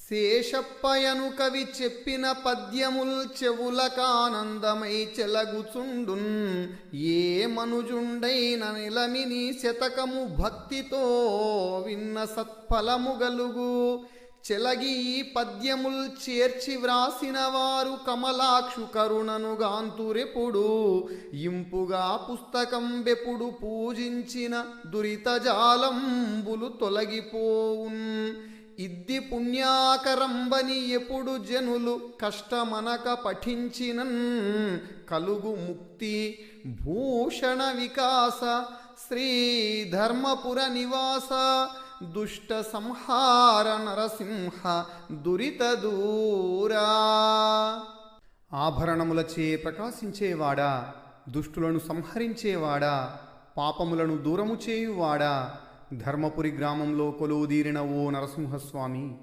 శేషప్పయను కవి చెప్పిన పద్యముల్ చెవులకానందమై చెలగుచుండున్. ఏ మనుజుండైన నిలమిని శతకము భక్తితో విన్న సత్ఫలము గలుగు. చెలగి ఈ పద్యముల్ చేర్చి వ్రాసిన వారు కమలాక్షు కరుణను గాంతురెప్పుడు. ఇంపుగా పుస్తకం బెప్పుడు పూజించిన దురితజాలంబులు తొలగిపోవున్. ఇద్ది పుణ్యాకరంబని ఎప్పుడు జనులు కష్టమనక పఠించినన్. కలుగు ముక్తి భూషణ వికాస శ్రీ ధర్మపుర నివాస. దుష్ట సంహార నరసింహ దురిత దూరా. ఆభరణములచే ప్రకాశించేవాడా, దుష్టులను సంహరించేవాడా, పాపములను దూరము చేయువాడా, ధర్మపురి గ్రామంలో కొలువుదీరిన ఓ నరసింహస్వామి,